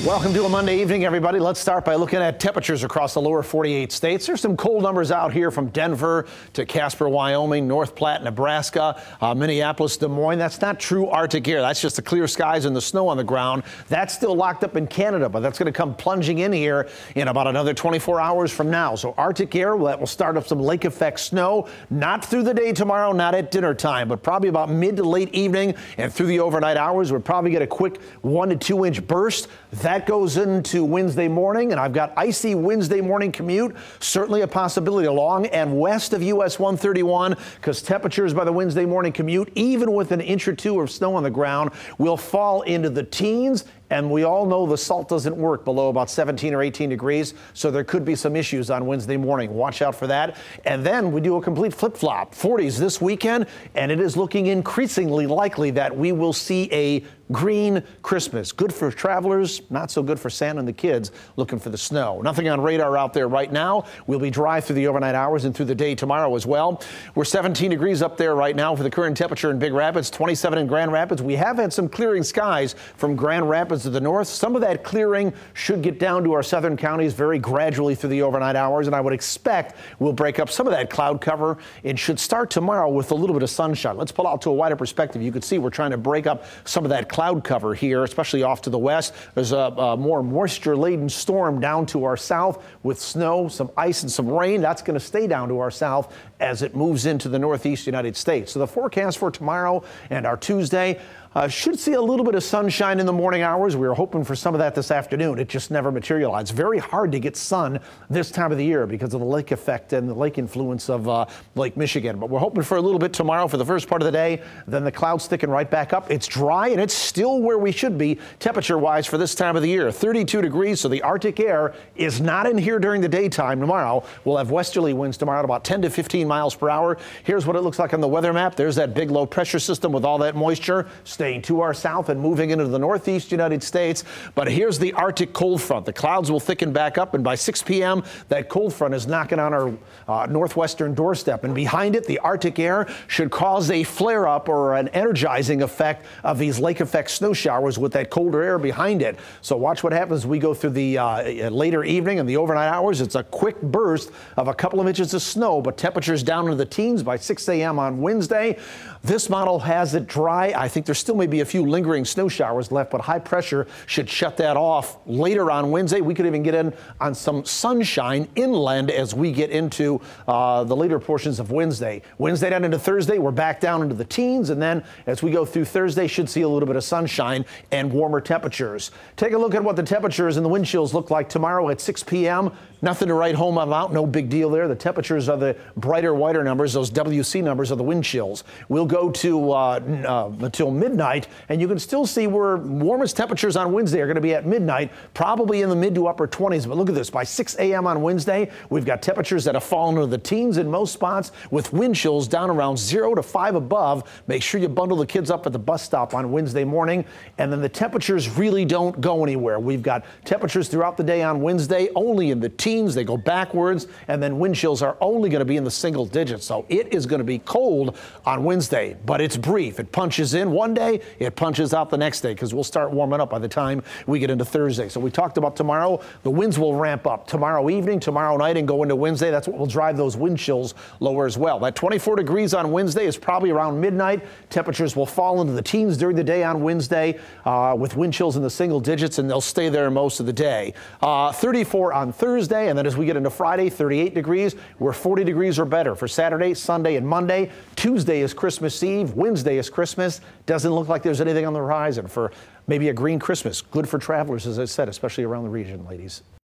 Welcome to a Monday evening, everybody. Let's start by looking at temperatures across the lower 48 states. There's some cold numbers out here from Denver to Casper, Wyoming, North Platte, Nebraska, Minneapolis, Des Moines. That's not true Arctic air. That's just the clear skies and the snow on the ground. That's still locked up in Canada, but that's going to come plunging in here in about another 24 hours from now. So Arctic air, that will start up some lake effect snow, not through the day tomorrow, not at dinner time, but probably about mid to late evening and through the overnight hours. We'll probably get a quick 1 to 2 inch burst. That goes into Wednesday morning, and I've got icy Wednesday morning commute. Certainly a possibility along and west of US 131, because temperatures by the Wednesday morning commute, even with an inch or two of snow on the ground, will fall into the teens. And we all know the salt doesn't work below about 17 or 18 degrees, so there could be some issues on Wednesday morning. Watch out for that. And then we do a complete flip-flop. 40s this weekend, and it is looking increasingly likely that we will see a green Christmas. Good for travelers, not so good for Santa and the kids looking for the snow. Nothing on radar out there right now. We'll be dry through the overnight hours and through the day tomorrow as well. We're 17 degrees up there right now for the current temperature in Big Rapids, 27 in Grand Rapids. We have had some clearing skies from Grand Rapids to the north. Some of that clearing should get down to our southern counties very gradually through the overnight hours, and I would expect we'll break up some of that cloud cover. It should start tomorrow with a little bit of sunshine. Let's pull out to a wider perspective. You can see we're trying to break up some of that cloud cover here, especially off to the west. There's a more moisture-laden storm down to our south with snow, some ice, and some rain. That's going to stay down to our south as it moves into the northeast United States. So the forecast for tomorrow and our Tuesday should see a little bit of sunshine in the morning hours. We were hoping for some of that this afternoon. It just never materialized. Very hard to get sun this time of the year because of the lake effect and the lake influence of Lake Michigan. But we're hoping for a little bit tomorrow for the first part of the day. Then the clouds sticking right back up. It's dry and it's still where we should be temperature-wise for this time of the year. 32 degrees, so the Arctic air is not in here during the daytime tomorrow. We'll have westerly winds tomorrow at about 10 to 15 miles per hour. Here's what it looks like on the weather map. There's that big low pressure system with all that moisture staying to our south and moving into the northeast United States. But here's the Arctic cold front. The clouds will thicken back up, and by 6 p.m., that cold front is knocking on our northwestern doorstep. And behind it, the Arctic air should cause a flare-up or an energizing effect of these lake effect snow showers with that colder air behind it. So watch what happens as we go through the later evening and the overnight hours. It's a quick burst of a couple of inches of snow, but temperatures down into the teens by 6 a.m. on Wednesday. This model has it dry. I think there still may be a few lingering snow showers left, but high pressure should shut that off later on Wednesday. We could even get in on some sunshine inland as we get into the later portions of Wednesday. Wednesday down into Thursday, we're back down into the teens, and then as we go through Thursday, should see a little bit of sunshine and warmer temperatures. Take a look at what the temperatures and the wind chills look like tomorrow at 6 p.m. Nothing to write home about, no big deal there. The temperatures are the brighter, whiter numbers. Those WC numbers are the wind chills. We'll go to until midnight, and you can still see where warmest temperatures on Wednesday are going to be at midnight, probably in the mid to upper 20s. But look at this, by 6 a.m. on Wednesday, we've got temperatures that have fallen into the teens in most spots with wind chills down around 0 to 5 above. Make sure you bundle the kids up at the bus stop on Wednesday morning, and then the temperatures really don't go anywhere. We've got temperatures throughout the day on Wednesday only in the teens. They go backwards, and then wind chills are only going to be in the single digits. So it is going to be cold on Wednesday, but it's brief. It punches in one day, it punches out the next day, because we'll start warming up by the time we get into Thursday. So we talked about tomorrow. The winds will ramp up tomorrow evening, tomorrow night, and go into Wednesday. That's what will drive those wind chills lower as well. That 24 degrees on Wednesday is probably around midnight. Temperatures will fall into the teens during the day on Wednesday with wind chills in the single digits, and they'll stay there most of the day. 34 on Thursday, and then as we get into Friday, 38 degrees. We're 40 degrees or better for Saturday, Sunday, and Monday. Tuesday is Christmas Eve. Wednesday is Christmas. Doesn't look like there's anything on the horizon for maybe a green Christmas. Good for travelers, as I said, especially around the region, ladies.